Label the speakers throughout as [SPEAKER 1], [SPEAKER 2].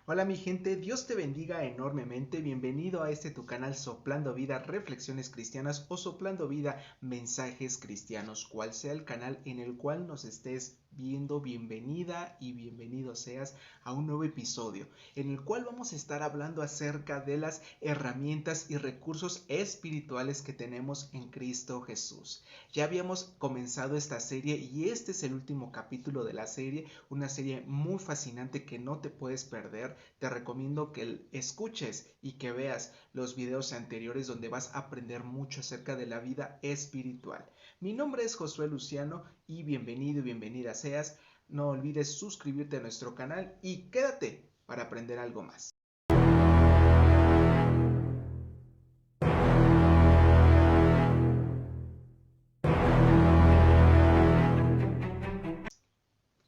[SPEAKER 1] Hola mi gente, Dios te bendiga enormemente, bienvenido a este tu canal Soplando Vida, Reflexiones Cristianas o Soplando Vida, Mensajes Cristianos, cual sea el canal en el cual nos estés viendo, bienvenida y bienvenido seas a un nuevo episodio, en el cual vamos a estar hablando acerca de las herramientas y recursos espirituales que tenemos en Cristo Jesús. Ya habíamos comenzado esta serie y este es el último capítulo de la serie, una serie muy fascinante que no te puedes perder. Te recomiendo que escuches y que veas los videos anteriores donde vas a aprender mucho acerca de la vida espiritual. Mi nombre es Josué Luciano y bienvenido y bienvenida seas. No olvides suscribirte a nuestro canal y quédate para aprender algo más.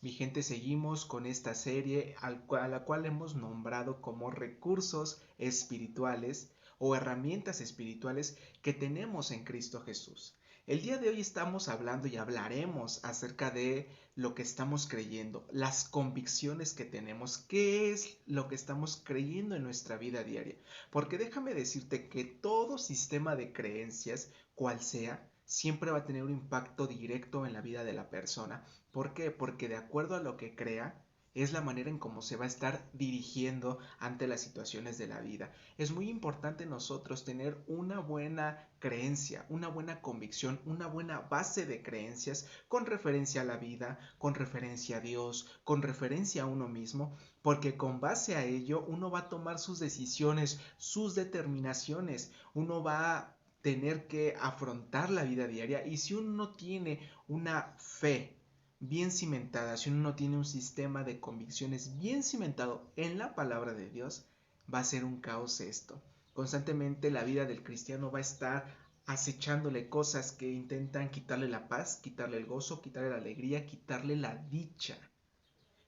[SPEAKER 1] Mi gente, seguimos con esta serie a la cual hemos nombrado como recursos espirituales o herramientas espirituales que tenemos en Cristo Jesús. El día de hoy estamos hablando y hablaremos acerca de lo que estamos creyendo, las convicciones que tenemos, qué es lo que estamos creyendo en nuestra vida diaria. Porque déjame decirte que todo sistema de creencias, cual sea, siempre va a tener un impacto directo en la vida de la persona. ¿Por qué? Porque de acuerdo a lo que crea, es la manera en cómo se va a estar dirigiendo ante las situaciones de la vida. Es muy importante nosotros tener una buena creencia, una buena convicción, una buena base de creencias con referencia a la vida, con referencia a Dios, con referencia a uno mismo, porque con base a ello uno va a tomar sus decisiones, sus determinaciones, uno va a tener que afrontar la vida diaria y si uno no tiene una fe bien cimentada, si uno no tiene un sistema de convicciones bien cimentado en la palabra de Dios, va a ser un caos esto. Constantemente la vida del cristiano va a estar acechándole cosas que intentan quitarle la paz, quitarle el gozo, quitarle la alegría, quitarle la dicha.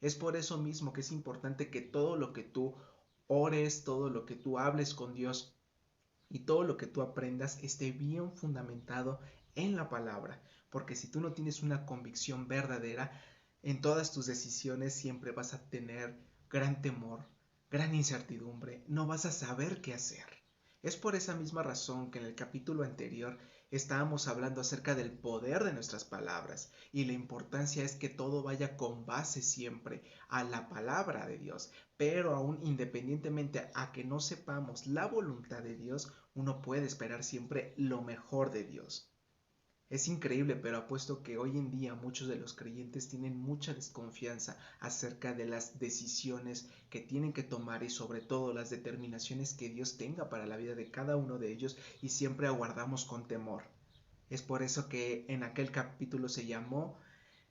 [SPEAKER 1] Es por eso mismo que es importante que todo lo que tú ores, todo lo que tú hables con Dios y todo lo que tú aprendas esté bien fundamentado en la palabra, porque si tú no tienes una convicción verdadera, en todas tus decisiones siempre vas a tener gran temor, gran incertidumbre, no vas a saber qué hacer. Es por esa misma razón que en el capítulo anterior estábamos hablando acerca del poder de nuestras palabras y la importancia es que todo vaya con base siempre a la palabra de Dios, pero aún independientemente a que no sepamos la voluntad de Dios, uno puede esperar siempre lo mejor de Dios. Es increíble, pero apuesto que hoy en día muchos de los creyentes tienen mucha desconfianza acerca de las decisiones que tienen que tomar y sobre todo las determinaciones que Dios tenga para la vida de cada uno de ellos y siempre aguardamos con temor. Es por eso que en aquel capítulo se llamó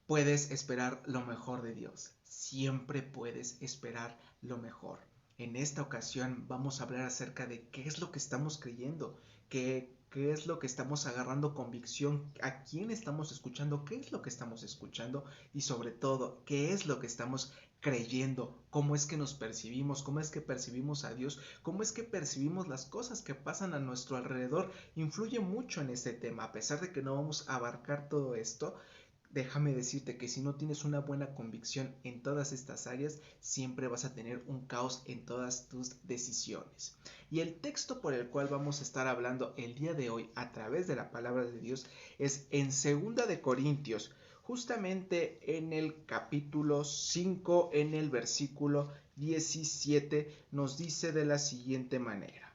[SPEAKER 1] Puedes esperar lo mejor de Dios. Siempre puedes esperar lo mejor. En esta ocasión vamos a hablar acerca de qué es lo que estamos creyendo, qué es lo que estamos agarrando convicción, a quién estamos escuchando, qué es lo que estamos escuchando y sobre todo qué es lo que estamos creyendo, cómo es que nos percibimos, cómo es que percibimos a Dios, cómo es que percibimos las cosas que pasan a nuestro alrededor. Influye mucho en este tema, a pesar de que no vamos a abarcar todo esto. Déjame decirte que si no tienes una buena convicción en todas estas áreas, siempre vas a tener un caos en todas tus decisiones. Y el texto por el cual vamos a estar hablando el día de hoy a través de la palabra de Dios es en 2 de Corintios, justamente en el capítulo 5, en el versículo 17, nos dice de la siguiente manera.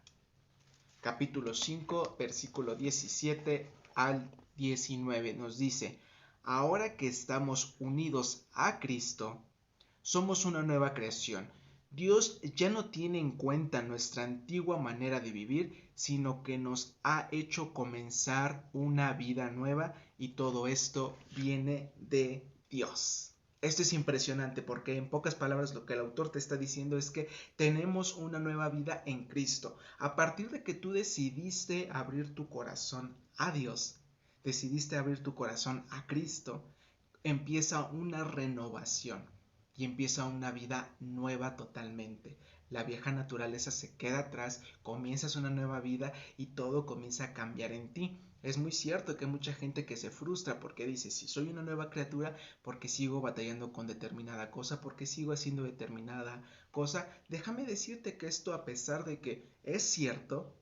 [SPEAKER 1] Capítulo 5, versículo 17 al 19 nos dice: Ahora que estamos unidos a Cristo, somos una nueva creación. Dios ya no tiene en cuenta nuestra antigua manera de vivir, sino que nos ha hecho comenzar una vida nueva y todo esto viene de Dios. Esto es impresionante porque en pocas palabras lo que el autor te está diciendo es que tenemos una nueva vida en Cristo. A partir de que tú decidiste abrir tu corazón a Dios, decidiste abrir tu corazón a Cristo, empieza una renovación y empieza una vida nueva totalmente. La vieja naturaleza se queda atrás, comienzas una nueva vida y todo comienza a cambiar en ti. Es muy cierto que hay mucha gente que se frustra porque dice, si soy una nueva criatura, ¿por qué sigo batallando con determinada cosa? ¿Por qué sigo haciendo determinada cosa, déjame decirte que esto, a pesar de que es cierto,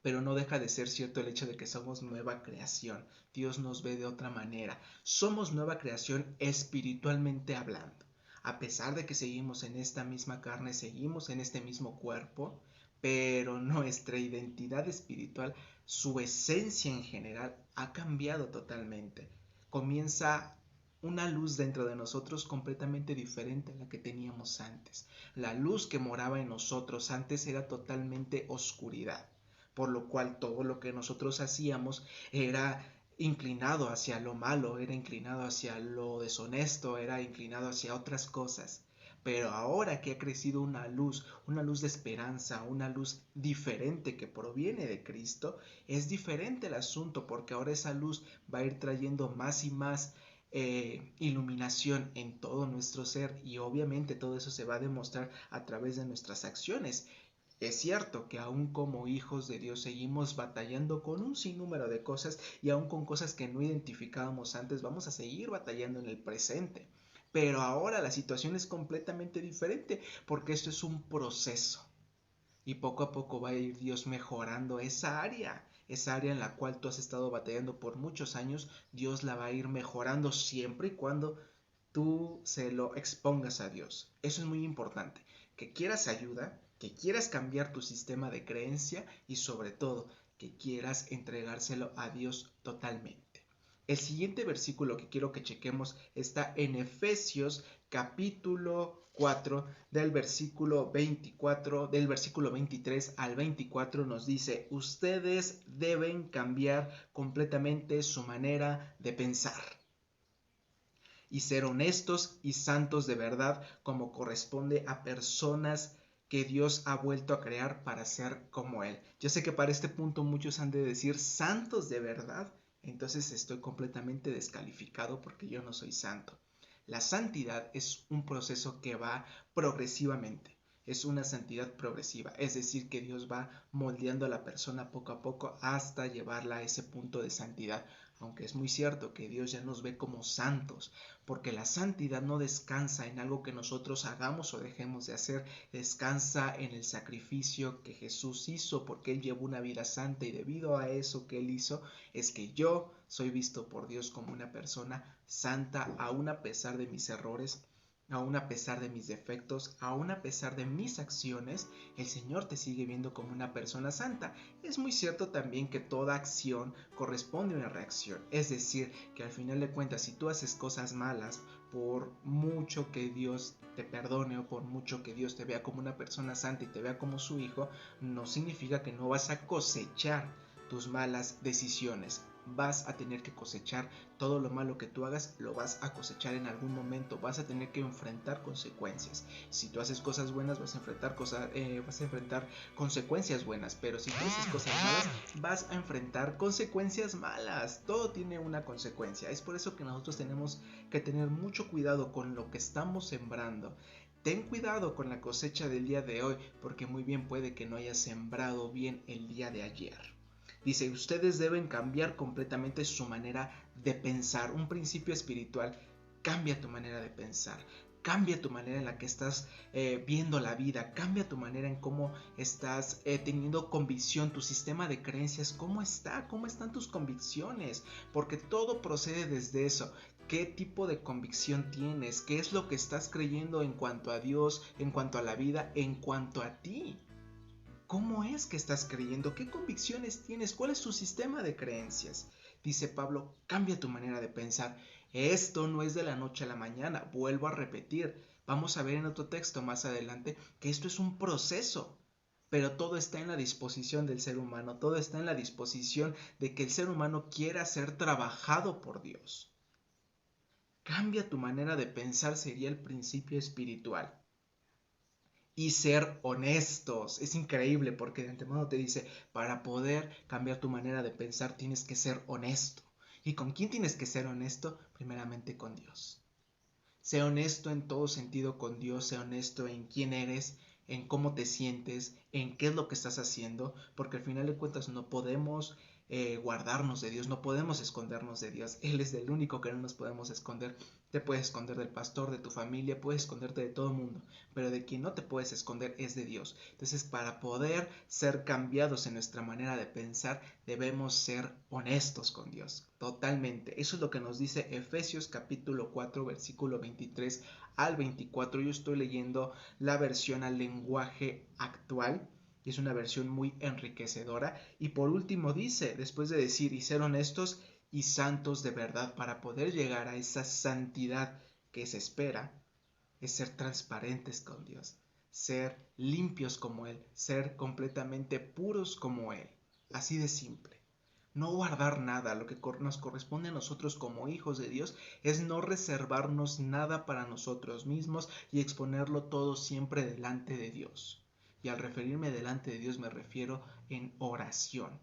[SPEAKER 1] pero no deja de ser cierto el hecho de que somos nueva creación. Dios nos ve de otra manera. Somos nueva creación espiritualmente hablando. A pesar de que seguimos en esta misma carne, seguimos en este mismo cuerpo, pero nuestra identidad espiritual, su esencia en general, ha cambiado totalmente. Comienza una luz dentro de nosotros completamente diferente a la que teníamos antes. La luz que moraba en nosotros antes era totalmente oscuridad, por lo cual todo lo que nosotros hacíamos era inclinado hacia lo malo, era inclinado hacia lo deshonesto, era inclinado hacia otras cosas. Pero ahora que ha crecido una luz de esperanza, una luz diferente que proviene de Cristo, es diferente el asunto, porque ahora esa luz va a ir trayendo más y más iluminación en todo nuestro ser, y obviamente todo eso se va a demostrar a través de nuestras acciones. Es cierto que aún como hijos de Dios seguimos batallando con un sinnúmero de cosas, y aún con cosas que no identificábamos antes vamos a seguir batallando en el presente. Pero ahora la situación es completamente diferente, porque esto es un proceso. Y poco a poco va a ir Dios mejorando esa área en la cual tú has estado batallando por muchos años. Dios la va a ir mejorando siempre y cuando tú se lo expongas a Dios. Eso es muy importante, que quieras ayuda, que quieras cambiar tu sistema de creencia, y sobre todo que quieras entregárselo a Dios totalmente. El siguiente versículo que quiero que chequemos está en Efesios capítulo 4, del versículo 24, del versículo 23 al 24. Nos dice: ustedes deben cambiar completamente su manera de pensar y ser honestos y santos de verdad, como corresponde a personas que Dios ha vuelto a crear para ser como Él. Yo sé que para este punto muchos han de decir: santos de verdad, entonces estoy completamente descalificado porque yo no soy santo. La santidad es un proceso que va progresivamente. Es una santidad progresiva, es decir, que Dios va moldeando a la persona poco a poco hasta llevarla a ese punto de santidad. Aunque es muy cierto que Dios ya nos ve como santos, porque la santidad no descansa en algo que nosotros hagamos o dejemos de hacer, descansa en el sacrificio que Jesús hizo, porque Él llevó una vida santa, y debido a eso que Él hizo es que yo soy visto por Dios como una persona santa, aún a pesar de mis errores, aún a pesar de mis defectos, aún a pesar de mis acciones. El Señor te sigue viendo como una persona santa. Es muy cierto también que toda acción corresponde a una reacción, es decir, que al final de cuentas, si tú haces cosas malas, por mucho que Dios te perdone o por mucho que Dios te vea como una persona santa y te vea como su hijo, no significa que no vas a cosechar tus malas decisiones. Vas a tener que cosechar todo lo malo que tú hagas, lo vas a cosechar en algún momento, vas a tener que enfrentar consecuencias. Si tú haces cosas buenas, vas a enfrentar consecuencias buenas, pero si tú haces cosas malas, vas a enfrentar consecuencias malas. Todo tiene una consecuencia. Es por eso que nosotros tenemos que tener mucho cuidado con lo que estamos sembrando. Ten cuidado con la cosecha del día de hoy, porque muy bien puede que no hayas sembrado bien el día de ayer. Dice: ustedes deben cambiar completamente su manera de pensar. Un principio espiritual: cambia tu manera de pensar. Cambia tu manera en la que estás viendo la vida. Cambia tu manera en cómo estás teniendo convicción. Tu sistema de creencias, ¿cómo está? ¿Cómo están tus convicciones? Porque todo procede desde eso. ¿Qué tipo de convicción tienes? ¿Qué es lo que estás creyendo en cuanto a Dios, en cuanto a la vida, en cuanto a ti? ¿Cómo es que estás creyendo? ¿Qué convicciones tienes? ¿Cuál es tu sistema de creencias? Dice Pablo: cambia tu manera de pensar. Esto no es de la noche a la mañana. Vuelvo a repetir. Vamos a ver en otro texto más adelante que esto es un proceso. Pero todo está en la disposición del ser humano. Todo está en la disposición de que el ser humano quiera ser trabajado por Dios. Cambia tu manera de pensar sería el principio espiritual. Y ser honestos. Es increíble porque de antemano te dice: para poder cambiar tu manera de pensar tienes que ser honesto. ¿Y con quién tienes que ser honesto? Primeramente con Dios. Sé honesto en todo sentido con Dios. Sé honesto en quién eres, en cómo te sientes, en qué es lo que estás haciendo, porque al final de cuentas no podemos guardarnos de Dios, no podemos escondernos de Dios. Él es el único que no nos podemos esconder. Te puedes esconder del pastor, de tu familia, puedes esconderte de todo el mundo, pero de quien no te puedes esconder es de Dios. Entonces, para poder ser cambiados en nuestra manera de pensar, debemos ser honestos con Dios, totalmente. Eso es lo que nos dice Efesios capítulo 4, versículo 23 al 24. Yo estoy leyendo la versión al lenguaje actual, y es una versión muy enriquecedora. Y por último dice, después de decir y ser honestos y santos de verdad, para poder llegar a esa santidad que se espera, es ser transparentes con Dios, ser limpios como Él, ser completamente puros como Él. Así de simple. No guardar nada. Lo que nos corresponde a nosotros como hijos de Dios es no reservarnos nada para nosotros mismos y exponerlo todo siempre delante de Dios. Y al referirme delante de Dios me refiero en oración.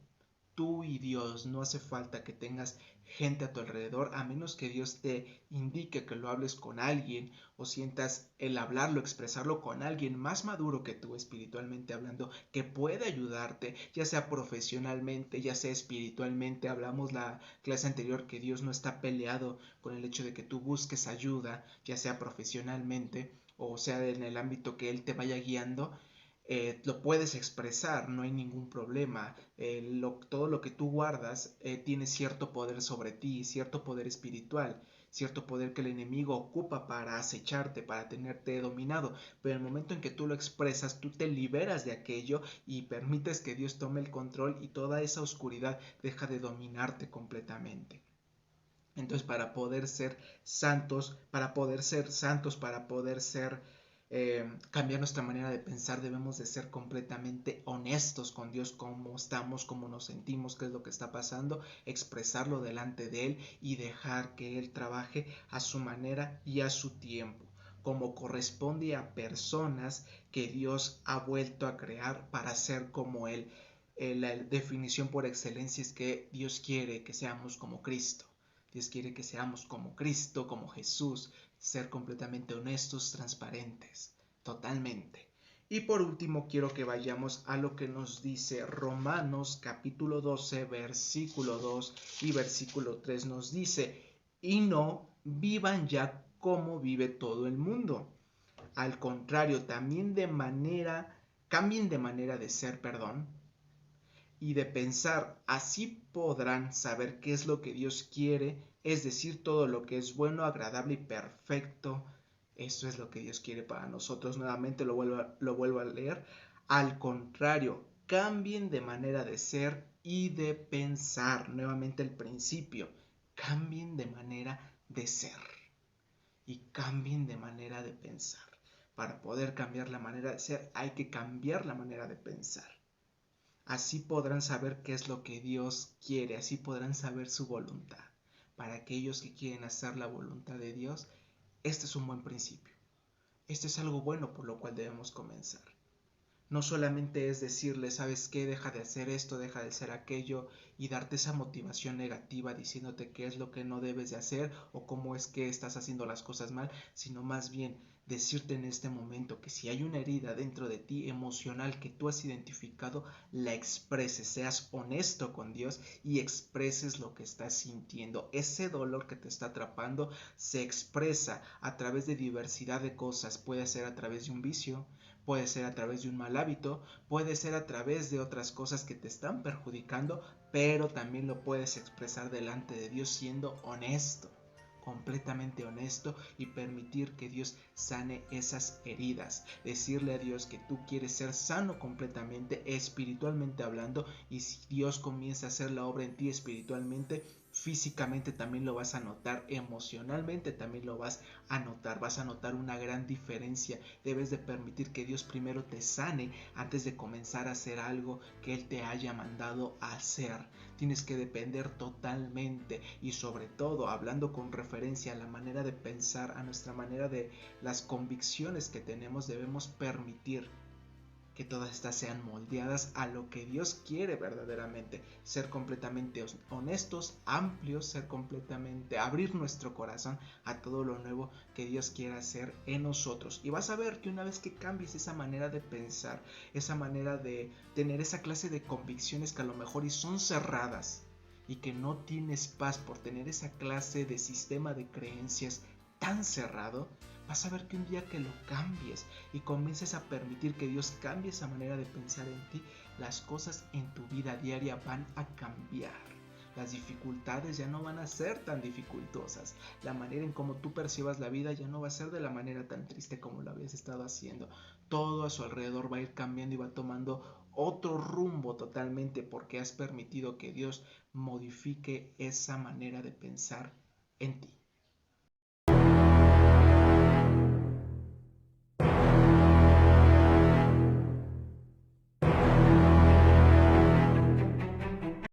[SPEAKER 1] Tú y Dios, no hace falta que tengas gente a tu alrededor, a menos que Dios te indique que lo hables con alguien o sientas el hablarlo, expresarlo con alguien más maduro que tú espiritualmente hablando, que puede ayudarte, ya sea profesionalmente, ya sea espiritualmente. Hablamos la clase anterior que Dios no está peleado con el hecho de que tú busques ayuda, ya sea profesionalmente o sea en el ámbito que Él te vaya guiando. Lo puedes expresar, no hay ningún problema. Todo lo que tú guardas tiene cierto poder sobre ti, cierto poder espiritual, cierto poder que el enemigo ocupa para acecharte, para tenerte dominado. Pero en el momento en que tú lo expresas, tú te liberas de aquello y permites que Dios tome el control y toda esa oscuridad deja de dominarte completamente. Entonces, para poder ser santos, para poder ser cambiar nuestra manera de pensar, debemos de ser completamente honestos con Dios, cómo estamos, cómo nos sentimos, qué es lo que está pasando, expresarlo delante de Él y dejar que Él trabaje a su manera y a su tiempo, como corresponde a personas que Dios ha vuelto a crear para ser como Él. La definición por excelencia es que Dios quiere que seamos como Cristo. Dios quiere que seamos como Cristo, como Jesús, ser completamente honestos, transparentes, totalmente. Y por último quiero que vayamos a lo que nos dice Romanos capítulo 12, versículo 2 y versículo 3. Nos dice, y no vivan ya como vive todo el mundo. Al contrario, cambien de manera de ser, y de pensar. Así podrán saber qué es lo que Dios quiere, es decir, todo lo que es bueno, agradable y perfecto. Eso es lo que Dios quiere para nosotros. Nuevamente lo vuelvo a leer. Al contrario, cambien de manera de ser y de pensar. Nuevamente el principio. Cambien de manera de ser y cambien de manera de pensar. Para poder cambiar la manera de ser, hay que cambiar la manera de pensar. Así podrán saber qué es lo que Dios quiere, así podrán saber su voluntad. Para aquellos que quieren hacer la voluntad de Dios, este es un buen principio. Este es algo bueno por lo cual debemos comenzar. No solamente es decirle, ¿sabes qué? Deja de hacer esto, deja de hacer aquello y darte esa motivación negativa diciéndote qué es lo que no debes de hacer o cómo es que estás haciendo las cosas mal, sino más bien decirte en este momento que si hay una herida dentro de ti emocional que tú has identificado, la expreses, seas honesto con Dios y expreses lo que estás sintiendo. Ese dolor que te está atrapando se expresa a través de diversidad de cosas, puede ser a través de un vicio, puede ser a través de un mal hábito, puede ser a través de otras cosas que te están perjudicando, pero también lo puedes expresar delante de Dios siendo honesto, completamente honesto, y permitir que Dios sane esas heridas. Decirle a Dios que tú quieres ser sano completamente, espiritualmente hablando, y si Dios comienza a hacer la obra en ti espiritualmente, físicamente también lo vas a notar, emocionalmente también lo vas a notar una gran diferencia. Debes de permitir que Dios primero te sane antes de comenzar a hacer algo que Él te haya mandado a hacer. Tienes que depender totalmente y sobre todo hablando con referencia a la manera de pensar, a nuestra manera de las convicciones que tenemos, debemos permitir que todas estas sean moldeadas a lo que Dios quiere verdaderamente, ser completamente honestos, amplios, ser completamente, abrir nuestro corazón a todo lo nuevo que Dios quiera hacer en nosotros. Y vas a ver que una vez que cambies esa manera de pensar, esa manera de tener esa clase de convicciones que a lo mejor y son cerradas, y que no tienes paz por tener esa clase de sistema de creencias tan cerrado, vas a ver que un día que lo cambies y comiences a permitir que Dios cambie esa manera de pensar en ti, las cosas en tu vida diaria van a cambiar. Las dificultades ya no van a ser tan dificultosas. La manera en cómo tú percibas la vida ya no va a ser de la manera tan triste como lo habías estado haciendo. Todo a su alrededor va a ir cambiando y va tomando otro rumbo totalmente porque has permitido que Dios modifique esa manera de pensar en ti.